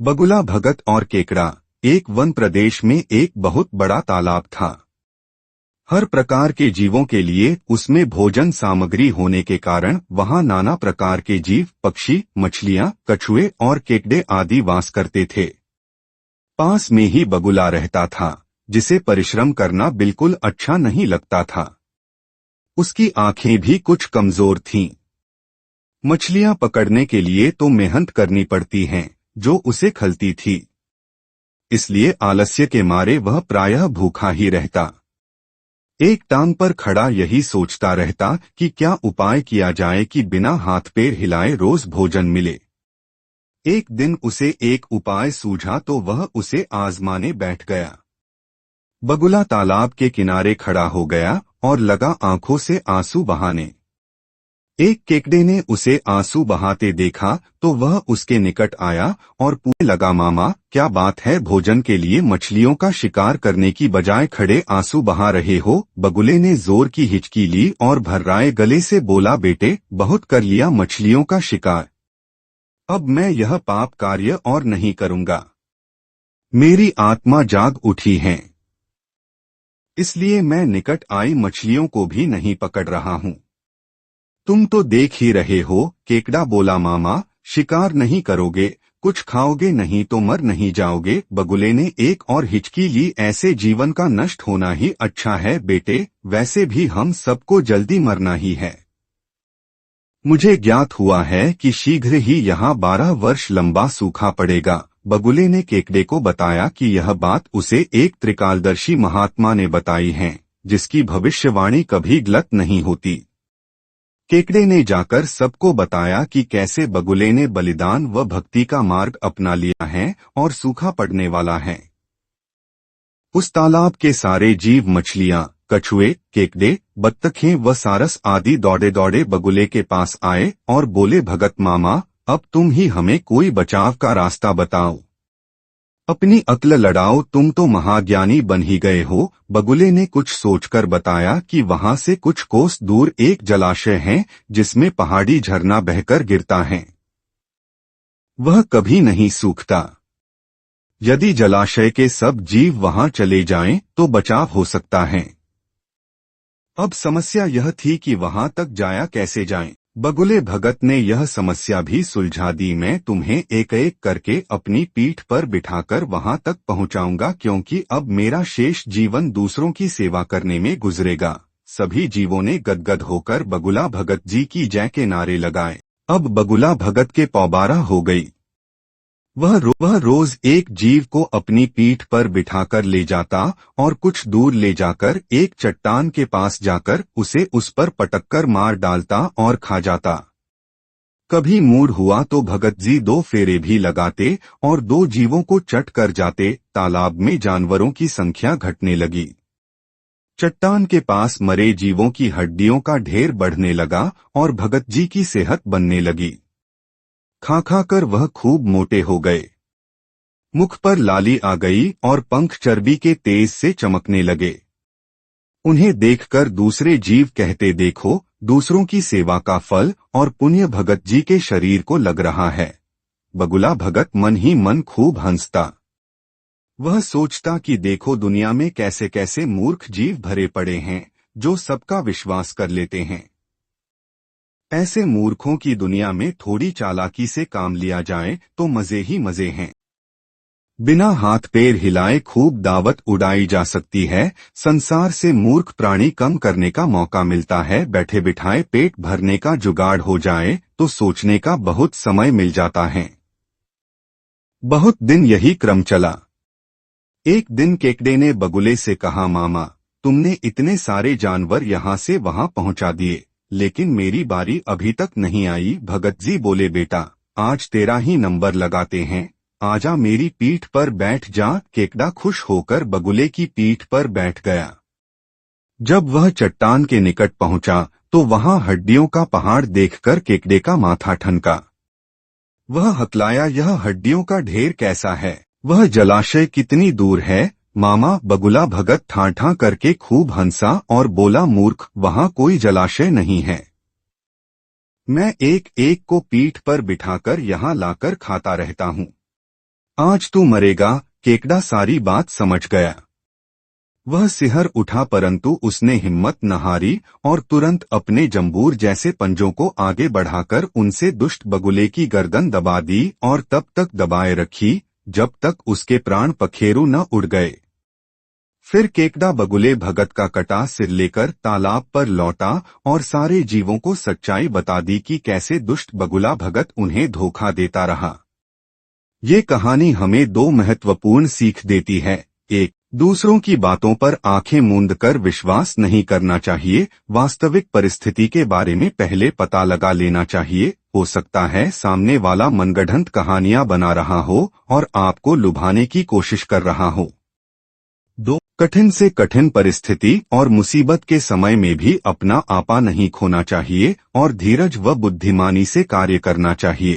बगुला भगत और केकड़ा। एक वन प्रदेश में एक बहुत बड़ा तालाब था। हर प्रकार के जीवों के लिए उसमें भोजन सामग्री होने के कारण वहां नाना प्रकार के जीव, पक्षी, मछलियां, कछुए और केकड़े आदि वास करते थे। पास में ही बगुला रहता था, जिसे परिश्रम करना बिल्कुल अच्छा नहीं लगता था। उसकी आंखें भी कुछ कमजोर थीं। मछलियां पकड़ने के लिए तो मेहनत करनी पड़ती हैं, जो उसे खलती थी। इसलिए आलस्य के मारे वह प्रायः भूखा ही रहता। एक टांग पर खड़ा यही सोचता रहता कि क्या उपाय किया जाए कि बिना हाथ पैर हिलाए रोज भोजन मिले। एक दिन उसे एक उपाय सूझा तो वह उसे आजमाने बैठ गया। बगुला तालाब के किनारे खड़ा हो गया और लगा आंखों से आंसू बहाने। एक केकड़े ने उसे आंसू बहाते देखा तो वह उसके निकट आया और पूछने लगा, मामा क्या बात है, भोजन के लिए मछलियों का शिकार करने की बजाय खड़े आंसू बहा रहे हो। बगुले ने जोर की हिचकी ली और भर्राए गले से बोला, बेटे बहुत कर लिया मछलियों का शिकार, अब मैं यह पाप कार्य और नहीं करूंगा। मेरी आत्मा जाग उठी है, इसलिए मैं निकट आई मछलियों को भी नहीं पकड़ रहा हूँ। तुम तो देख ही रहे हो, केकड़ा बोला, मामा शिकार नहीं करोगे, कुछ खाओगे नहीं तो मर नहीं जाओगे। बगुले ने एक और हिचकी ली, ऐसे जीवन का नष्ट होना ही अच्छा है बेटे, वैसे भी हम सबको जल्दी मरना ही है। मुझे ज्ञात हुआ है कि शीघ्र ही यहाँ 12 वर्ष लंबा सूखा पड़ेगा। बगुले ने केकड़े को बताया कि यह बात उसे एक त्रिकालदर्शी महात्मा ने बताई है, जिसकी भविष्यवाणी कभी गलत नहीं होती। केकड़े ने जाकर सबको बताया कि कैसे बगुले ने बलिदान व भक्ति का मार्ग अपना लिया है और सूखा पड़ने वाला है। उस तालाब के सारे जीव, मछलियां, कछुए, केकड़े, बत्तखें व सारस आदि दौड़े दौड़े बगुले के पास आए और बोले, भगत मामा अब तुम ही हमें कोई बचाव का रास्ता बताओ, अपनी अक्ल लड़ाओ, तुम तो महाज्ञानी बन ही गए हो। बगुले ने कुछ सोचकर बताया कि वहां से कुछ कोस दूर एक जलाशय है, जिसमें पहाड़ी झरना बहकर गिरता है। वह कभी नहीं सूखता। यदि जलाशय के सब जीव वहां चले जाएं, तो बचाव हो सकता है। अब समस्या यह थी कि वहां तक जाया कैसे जाएं। बगुले भगत ने यह समस्या भी सुलझा दी, मैं तुम्हें एक एक करके अपनी पीठ पर बिठाकर वहां तक पहुंचाऊंगा, क्योंकि अब मेरा शेष जीवन दूसरों की सेवा करने में गुजरेगा। सभी जीवों ने गदगद होकर बगुला भगत जी की जय के नारे लगाए। अब बगुला भगत के पौबारा हो गई। वह रोज एक जीव को अपनी पीठ पर बिठाकर ले जाता और कुछ दूर ले जाकर एक चट्टान के पास जाकर उसे उस पर पटककर मार डालता और खा जाता। कभी मूड हुआ तो भगत जी 2 फेरे भी लगाते और 2 जीवों को चट कर जाते। तालाब में जानवरों की संख्या घटने लगी। चट्टान के पास मरे जीवों की हड्डियों का ढेर बढ़ने लगा और भगत जी की सेहत बनने लगी। खा खा कर वह खूब मोटे हो गए। मुख पर लाली आ गई और पंख चर्बी के तेज से चमकने लगे। उन्हें देखकर दूसरे जीव कहते, देखो दूसरों की सेवा का फल और पुण्य भगत जी के शरीर को लग रहा है। बगुला भगत मन ही मन खूब हंसता। वह सोचता कि देखो दुनिया में कैसे कैसे मूर्ख जीव भरे पड़े हैं, जो सबका विश्वास कर लेते हैं। ऐसे मूर्खों की दुनिया में थोड़ी चालाकी से काम लिया जाए तो मजे ही मजे हैं। बिना हाथ पैर हिलाए खूब दावत उड़ाई जा सकती है। संसार से मूर्ख प्राणी कम करने का मौका मिलता है। बैठे बिठाए पेट भरने का जुगाड़ हो जाए तो सोचने का बहुत समय मिल जाता है। बहुत दिन यही क्रम चला। एक दिन केकड़े ने बगुले से कहा, मामा तुमने इतने सारे जानवर यहाँ से वहाँ पहुँचा दिए, लेकिन मेरी बारी अभी तक नहीं आई। भगत जी बोले, बेटा आज तेरा ही नंबर लगाते हैं, आजा मेरी पीठ पर बैठ जा। केकड़ा खुश होकर बगुले की पीठ पर बैठ गया। जब वह चट्टान के निकट पहुंचा तो वहां हड्डियों का पहाड़ देखकर केकड़े का माथा ठनका। वह हकलाया, यह हड्डियों का ढेर कैसा है? वह जलाशय कितनी दूर है? मामा बगुला भगत ठां ठां करके खूब हंसा और बोला, मूर्ख वहां कोई जलाशय नहीं है। मैं एक एक को पीठ पर बिठाकर यहाँ लाकर खाता रहता हूँ। आज तू मरेगा। केकड़ा सारी बात समझ गया। वह सिहर उठा परंतु उसने हिम्मत न हारी और तुरंत अपने जंबूर जैसे पंजों को आगे बढ़ाकर उनसे दुष्ट बगुले की गर्दन दबा दी और तब तक दबाए रखी जब तक उसके प्राण पखेरु न उड़ गए। फिर केकड़ा बगुले भगत का कटा सिर लेकर तालाब पर लौटा और सारे जीवों को सच्चाई बता दी कि कैसे दुष्ट बगुला भगत उन्हें धोखा देता रहा। ये कहानी हमें दो महत्वपूर्ण सीख देती है। एक, दूसरों की बातों पर आंखें मूंद कर विश्वास नहीं करना चाहिए। वास्तविक परिस्थिति के बारे में पहले पता लगा लेना चाहिए। हो सकता है सामने वाला मनगढ़ंत कहानियां बना रहा हो और आपको लुभाने की कोशिश कर रहा हो। दो, कठिन से कठिन परिस्थिति और मुसीबत के समय में भी अपना आपा नहीं खोना चाहिए और धीरज व बुद्धिमानी से कार्य करना चाहिए।